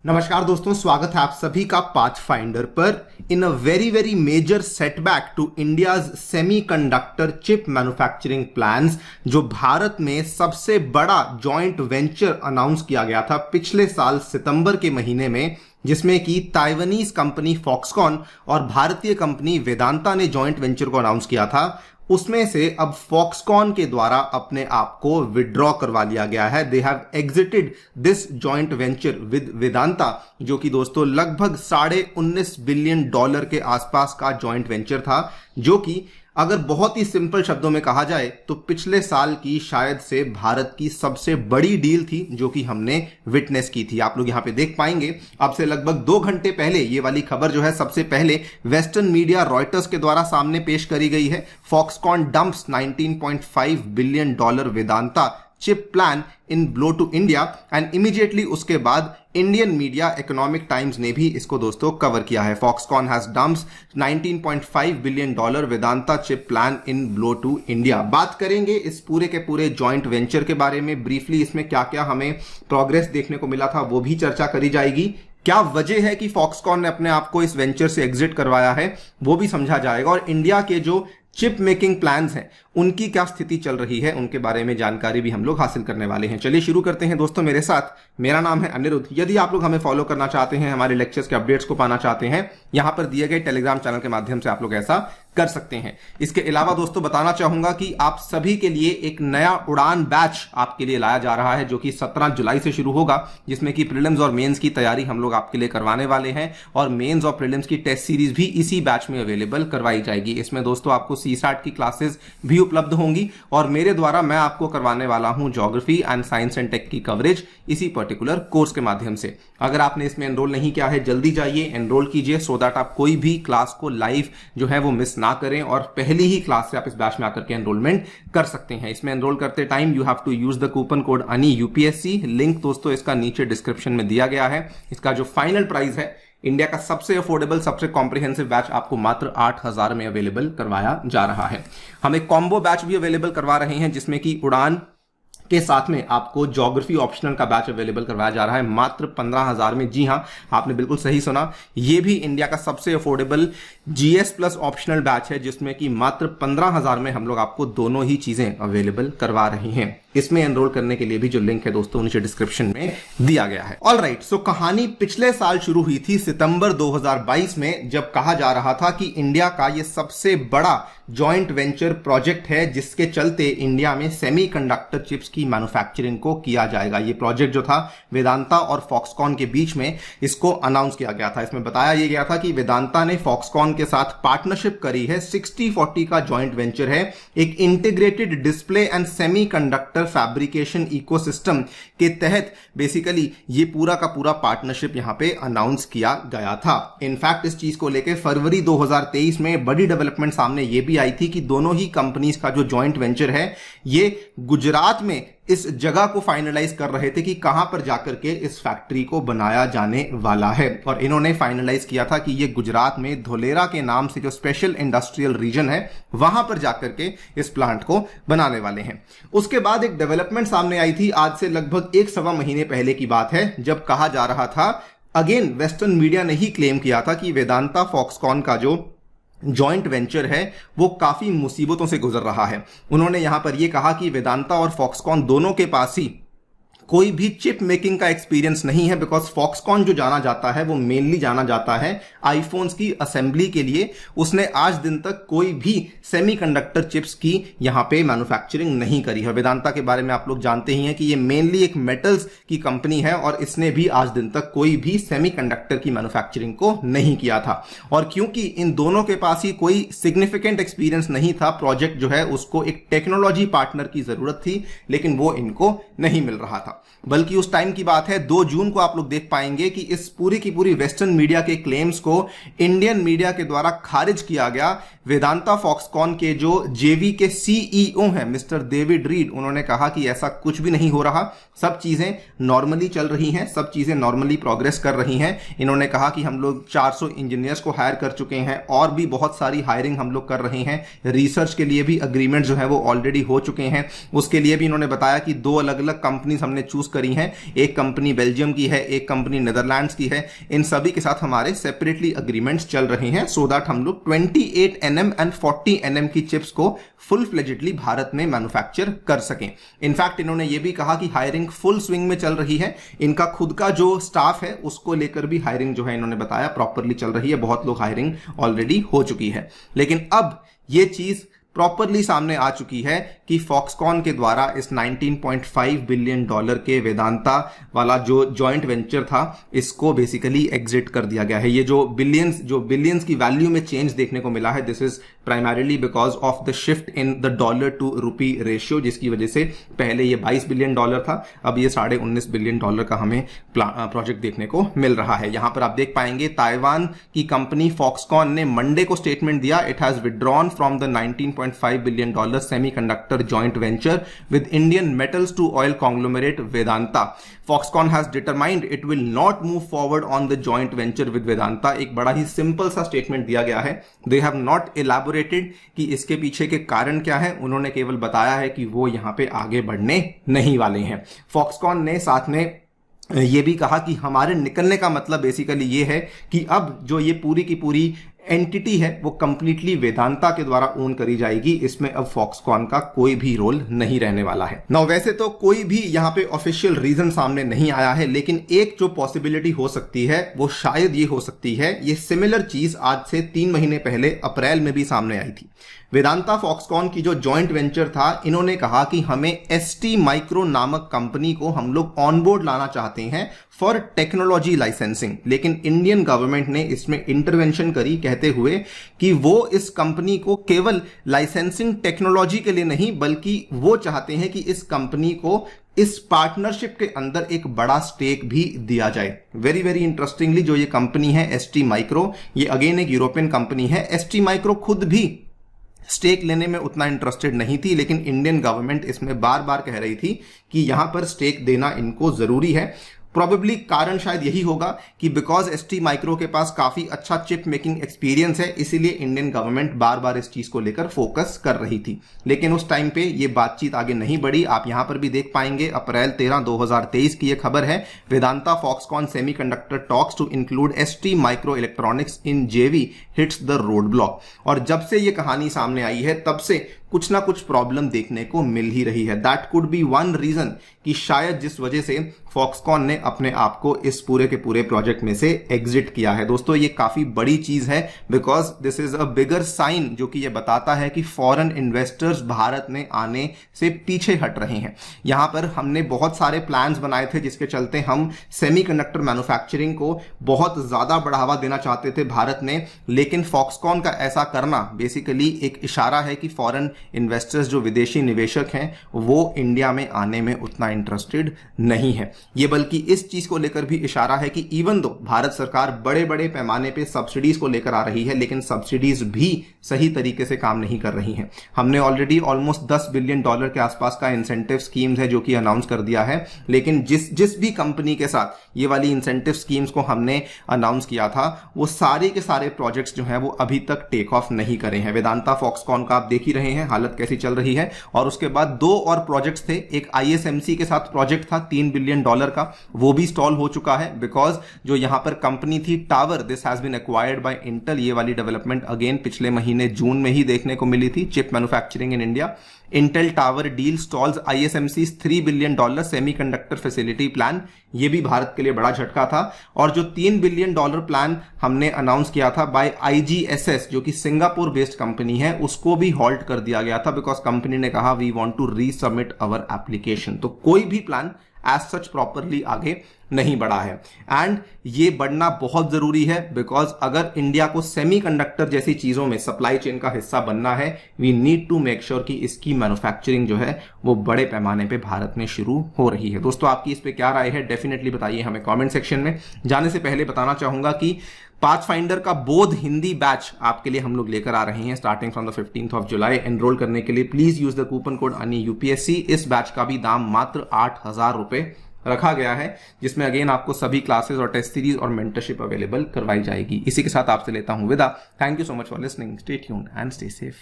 नमस्कार दोस्तों, स्वागत है आप सभी का पाथफाइंडर पर। In a very major setback to India's semiconductor chip manufacturing plans, जो भारत में सबसे बड़ा जॉइंट वेंचर अनाउंस किया गया था पिछले साल सितंबर के महीने में, जिसमें कि ताइवानीज कंपनी फॉक्सकॉन और भारतीय कंपनी वेदांता ने जॉइंट वेंचर को अनाउंस किया था। उसमें से अब फॉक्सकॉन के द्वारा अपने आप को विड्रॉ करवा लिया गया है। They have exerted this joint venture with Vedanta, जो कि दोस्तों लगभग $19.5 बिलियन के आसपास का जॉइंट वेंचर था, जो कि अगर बहुत ही सिंपल शब्दों में कहा जाए तो पिछले साल की शायद से भारत की सबसे बड़ी डील थी जो कि हमने विटनेस की थी। आप लोग यहां पे देख पाएंगे, अब से लगभग 2 घंटे पहले ये वाली खबर जो है सबसे पहले वेस्टर्न मीडिया रॉयटर्स के द्वारा सामने पेश करी गई है। Foxconn dumps $19.5 billion Vedanta chip plan in blow to India, and immediately उसके बाद इंडियन मीडिया इकोनॉमिक टाइम्स ने भी इसको दोस्तों कवर किया है। Foxconn has dumps $19.5 billion Vedanta chip plan in blow to India. बात करेंगे इस पूरे के पूरे जॉइंट वेंचर के बारे में ब्रीफली, इसमें क्या क्या हमें प्रोग्रेस देखने को मिला था वो भी चर्चा करी जाएगी। क्या वजह है कि फॉक्सकॉन ने अपने आप को इस वेंचर से एग्जिट करवाया है वो भी समझा जाएगा, और इंडिया के जो चिप मेकिंग प्लान्स हैं उनकी क्या स्थिति चल रही है उनके बारे में जानकारी भी हम लोग हासिल करने वाले हैं। चलिए शुरू करते हैं दोस्तों मेरे साथ। मेरा नाम है अनिरुद्ध। यदि आप लोग हमें फॉलो करना चाहते हैं, हमारे लेक्चर्स के अपडेट्स को पाना चाहते हैं, यहां पर दिए गए टेलीग्राम चैनल के माध्यम से आप लोग ऐसा कर सकते हैं। इसके अलावा दोस्तों बताना चाहूंगा कि आप सभी के लिए एक नया उड़ान बैच आपके लिए लाया जा रहा है, जो कि 17 जुलाई से शुरू होगा, जिसमें कि प्रीलिम्स और मेंस की तैयारी हम लोग आपके लिए करवाने वाले हैं, और मेंस और प्रीलिम्स की टेस्ट सीरीज भी इसी बैच में अवेलेबल करवाई जाएगी। इसमें दोस्तों आपको सीसैट की क्लासेस भी उपलब्ध होंगी, और मेरे द्वारा मैं आपको करवाने वाला हूं geography and science and tech की कवरेज इसी पर्टिकुलर कोर्स के माध्यम से। अगर आपने इसमें एनरोल नहीं किया है, जल्दी जाइए एनरोल कीजिए, सो दैट आप कोई भी क्लास को लाइव जो है वो मिस ना करें, और पहली ही क्लास से आप इस बैच में आकर के एनरोलमेंट कर सकते हैं। इसमें एनरोल करते time you have to use the coupon code अनि यूपीएससी। लिंक दोस्तों इसका नीचे डिस्क्रिप्शन में दिया गया है। इसका जो फाइनल प्राइस है, इंडिया का सबसे अफोर्डेबल सबसे कॉम्प्रिहेंसिव बैच आपको मात्र 8,000 में अवेलेबल करवाया जा रहा है। हम एक कॉम्बो बैच भी अवेलेबल करवा रहे हैं, जिसमें कि उड़ान के साथ में आपको ज्योग्राफी ऑप्शनल का बैच अवेलेबल करवाया जा रहा है मात्र 15,000 में। जी हां, आपने बिल्कुल सही सुना, यह भी इंडिया का सबसे affordable GS plus optional batch है, जिसमें कि मात्र 15,000 में हम लोग आपको दोनों ही चीजें अवेलेबल करवा रहे हैं। इसमें एनरोल करने के लिए भी जो लिंक है दोस्तों नीचे डिस्क्रिप्शन में दिया गया है। ऑलराइट, सो कहानी पिछले साल शुरू हुई थी सितंबर 2022 में, जब कहा जा रहा था कि इंडिया का यह सबसे बड़ा जॉइंट वेंचर प्रोजेक्ट है, जिसके चलते इंडिया में सेमीकंडक्टर चिप्स की मैन्युफैक्चरिंग को किया जाएगा। यह प्रोजेक्ट जो था वेदांता और फॉक्सकॉन के बीच में, इसको अनाउंस किया गया था। इसमें बताया यह गया था कि वेदांता ने फॉक्सकॉन के साथ पार्टनरशिप करी है। 60-40 का जॉइंट वेंचर है, एक integrated display and semiconductor fabrication ecosystem के तहत बेसिकली ये पूरा का पूरा पार्टनरशिप यहां पे अनाउंस किया गया था। इनफैक्ट इस चीज को लेकर फरवरी 2023 में बड़ी डेवलपमेंट सामने ये भी आई थी कि दोनों ही कंपनीज का जो जॉइंट वेंचर है, ये गुजरात में इस जगह को फाइनलाइज कर रहे थे कि कहां पर जाकर के इस फैक्ट्री को बनाया जाने वाला है, और इन्होंने फाइनलाइज किया था कि ये गुजरात में धोलेरा के नाम से जो स्पेशल इंडस्ट्रियल रीजन है, वहां पर जाकर के इस प्लांट को बनाने वाले हैं। उसके बाद एक डेवलपमेंट सामने आई थी, आज से लगभग 1-1.25 महीने पहले की बात है, जब कहा जा रहा था, अगेन वेस्टर्न मीडिया ने ही क्लेम किया था कि वेदांता फॉक्सकॉन का जो जॉइंट वेंचर है वो काफी मुसीबतों से गुजर रहा है। उन्होंने यहां पर यह कहा कि वेदांता और फॉक्सकॉन दोनों के पास ही कोई भी चिप मेकिंग का एक्सपीरियंस नहीं है, बिकॉज फॉक्सकॉन जो जाना जाता है वो मेनली जाना जाता है आईफोन्स की असेंबली के लिए। उसने आज दिन तक कोई भी सेमीकंडक्टर चिप्स की यहां पे मैन्युफैक्चरिंग नहीं करी है। वेदांता के बारे में आप लोग जानते ही हैं कि ये मेनली एक मेटल्स की कंपनी है, और इसने भी आज दिन तक कोई भी सेमीकंडक्टर की मैन्युफैक्चरिंग को नहीं किया था। और क्योंकि इन दोनों के पास ही कोई सिग्निफिकेंट एक्सपीरियंस नहीं था, प्रोजेक्ट जो है उसको एक टेक्नोलॉजी पार्टनर की जरूरत थी, लेकिन वो इनको नहीं मिल रहा था। बल्कि उस टाइम की बात है, 2 जून को आप लोग देख पाएंगे कि इस पूरी की पूरी वेस्टर्न मीडिया के क्लेम्स को इंडियन मीडिया के द्वारा खारिज किया गया वेदांता फॉक्सकॉन के जो जेवी के सीईओ हैं मिस्टर डेविड रीड, उन्होंने कहा कि ऐसा कुछ भी नहीं हो रहा, सब चीजें नॉर्मली चल रही हैं, सब चीजें नॉर्मली प्रोग्रेस कर रही हैं। इन्होंने कहा कि हम लोग 400 इंजीनियर्स को हायर कर चुके हैं और भी बहुत सारी हायरिंग हम लोग कर रहे हैं। रिसर्च के लिए भी अग्रीमेंट जो है वो ऑलरेडी हो चुके हैं। उसके लिए भी इन्होंने बताया कि 2 अलग अलग कंपनीज हमने चूज करी हैं, एक कंपनी बेल्जियम की है, एक कंपनी नीदरलैंड्स की है। इन सभी के साथ हमारे सेपरेटली अग्रीमेंट्स चल रहे हैं सो दैट हम लोग 28 nm एंड 40 nm की चिप्स को फुल फ्लेजेडली भारत में मैन्युफैक्चर कर सकें। इनफैक्ट इन्होंने ये भी कहा कि हायरिंग फुल स्विंग में चल रही है। इनका खुद का जो स्टाफ है उसको लेकर भी हायरिंग जो है इन्होंने बताया प्रॉपरली चल रही है, बहुत लोग हायरिंग ऑलरेडी हो चुकी है। लेकिन अब ये चीज प्रॉपरली सामने आ चुकी है कि फॉक्सकॉन के द्वारा इस $19.5 बिलियन के वेदांता वाला जो जॉइंट वेंचर था इसको बेसिकली एग्जिट कर दिया गया है। ये जो बिलियंस की वैल्यू में चेंज देखने को मिला है, this is primarily because of the shift in the dollar to rupee ratio, जिसकी वजह से पहले ये $22 बिलियन था, अब ये $19.5 बिलियन का हमें प्रोजेक्ट देखने को मिल रहा है। यहां पर आप देख पाएंगे ताइवान की कंपनी फॉक्सकॉन ने मंडे को स्टेटमेंट दिया, it has withdrawn from the $19.5 billion semiconductor joint venture with Indian metals to oil conglomerate Vedanta. Foxconn has determined it will not move forward on the joint venture with Vedanta। एक बड़ा ही simple सा statement दिया गया है। They have not elaborated कि इसके पीछे के कारण क्या है, उन्होंने केवल बताया है कि वो यहां पे आगे बढ़ने नहीं वाले हैं। Foxconn ने साथ में ये भी कहा कि हमारे निकलने का मतलब बेसिकली ये है कि अब जो ये पूरी की पूरी एंटिटी है वो कंप्लीटली वेदांता के द्वारा ओन करी जाएगी, इसमें अब फॉक्सकॉन का कोई भी रोल नहीं रहने वाला है। नाउ वैसे तो कोई भी यहां पे ऑफिशियल रीजन सामने नहीं आया है, लेकिन एक जो पॉसिबिलिटी हो सकती है वो शायद ये हो सकती है, ये सिमिलर चीज आज से 3 महीने पहले अप्रैल में भी सामने आई थी। वेदांता फॉक्सकॉन की जो जॉइंट वेंचर था, इन्होंने कहा कि हमें एसटी माइक्रो नामक कंपनी को हम लोग ऑनबोर्ड लाना चाहते हैं फॉर टेक्नोलॉजी लाइसेंसिंग, लेकिन इंडियन गवर्नमेंट ने इसमें इंटरवेंशन करी कहते हुए कि वो इस कंपनी को केवल लाइसेंसिंग टेक्नोलॉजी के लिए नहीं बल्कि वो चाहते हैं कि इस कंपनी को इस पार्टनरशिप के अंदर एक बड़ा स्टेक भी दिया जाए। वेरी वेरी इंटरेस्टिंगली जो ये कंपनी है एसटी माइक्रो, ये अगेन एक यूरोपियन कंपनी है। एसटी माइक्रो खुद भी स्टेक लेने में उतना इंटरेस्टेड नहीं थी, लेकिन इंडियन गवर्नमेंट इसमें बार बार कह रही थी कि यहां पर स्टेक देना इनको जरूरी है। प्रोबेबली कारण शायद यही होगा कि बिकॉज एसटी माइक्रो के पास काफी अच्छा चिप मेकिंग एक्सपीरियंस है, इसीलिए इंडियन गवर्नमेंट बार बार इस चीज को लेकर फोकस कर रही थी। लेकिन उस टाइम पे ये बातचीत आगे नहीं बढ़ी। आप यहां पर भी देख पाएंगे अप्रैल 13, 2023 की ये खबर है, Vedanta Foxconn semiconductor talks to include ST micro electronics in JV hits the road block. और जब से ये कहानी सामने आई है तब से कुछ ना कुछ प्रॉब्लम देखने को मिल ही रही है। That could be one reason कि शायद जिस वजह से फॉक्सकॉन ने अपने आप को इस पूरे के पूरे प्रोजेक्ट में से एग्जिट किया है। दोस्तों ये काफी बड़ी चीज है because this is a bigger sign जो कि ये बताता है कि फॉरेन इन्वेस्टर्स भारत में आने से पीछे हट रहे हैं। यहां पर हमने बहुत सारे प्लान्स बनाए थे जिसके चलते हम सेमीकंडक्टर मैन्युफैक्चरिंग को बहुत ज्यादा बढ़ावा देना चाहते थे भारत में, लेकिन फॉक्सकॉन का ऐसा करना बेसिकली एक इशारा है कि फॉरेन इन्वेस्टर्स जो विदेशी निवेशक हैं वो इंडिया में आने में उतना इंटरेस्टेड नहीं है। ये बल्कि इस चीज को लेकर भी इशारा है कि इवन दो भारत सरकार बड़े बड़े पैमाने पे सब्सिडीज को लेकर आ रही है, लेकिन सब्सिडीज भी सही तरीके से काम नहीं कर रही हैं। हमने ऑलरेडी ऑलमोस्ट $10 बिलियन के आसपास का इंसेंटिव स्कीम्स है जो कि अनाउंस कर दिया है, लेकिन जिस भी कंपनी के साथ ये वाली इंसेंटिव स्कीम्स को हमने अनाउंस किया था वो सारे के सारे प्रोजेक्ट्स जो हैं वो अभी तक टेक ऑफ नहीं करे हैं। वेदांता फॉक्सकॉन का आप देख ही रहे हैं हालत कैसी चल रही है। और उसके बाद 2 और प्रोजेक्ट्स थे, एक ISMC के साथ प्रोजेक्ट था $3 बिलियन का, वो भी स्टॉल हो चुका है बिकॉज जो यहां पर कंपनी थी Tower, this has been acquired by Intel. ये वाली डेवलपमेंट अगेन पिछले महीने जून में ही देखने को मिली थी। Chip manufacturing in India, Intel tower deal stalls ISMC's $3 billion semiconductor facility plan, ये भी भारत के लिए बड़ा झटका था। और जो $3 बिलियन प्लान हमने अनाउंस किया था बाय IGSS जो कि सिंगापुर बेस्ड कंपनी है, उसको भी हॉल्ट कर दिया गया था बिकॉज कंपनी ने कहा we want to resubmit our application. तो कोई भी प्लान एज सच प्रॉपरली आगे नहीं बढ़ा है एंड ये बढ़ना बहुत जरूरी है बिकॉज अगर इंडिया को सेमीकंडक्टर जैसी चीजों में सप्लाई चेन का हिस्सा बनना है, we need to make sure कि इसकी मैन्युफैक्चरिंग जो है वो बड़े पैमाने पे भारत में शुरू हो रही है। दोस्तों आपकी इस पे क्या राय है डेफिनेटली बताइए हमें कमेंट सेक्शन में। जाने से पहले बताना चाहूंगा कि पाथफाइंडर का बोध हिंदी बैच आपके लिए हम लोग लेकर आ रहे हैं starting from the 15th of July. Enrol करने के लिए please use the coupon code अनि यूपीएससी। इस बैच का भी दाम मात्र 8,000 रुपए रखा गया है, जिसमें अगेन आपको सभी क्लासेस और टेस्ट सीरीज और मेंटरशिप अवेलेबल करवाई जाएगी। इसी के साथ आपसे लेता हूं विदा। Thank you so much for listening. Stay tuned and stay safe.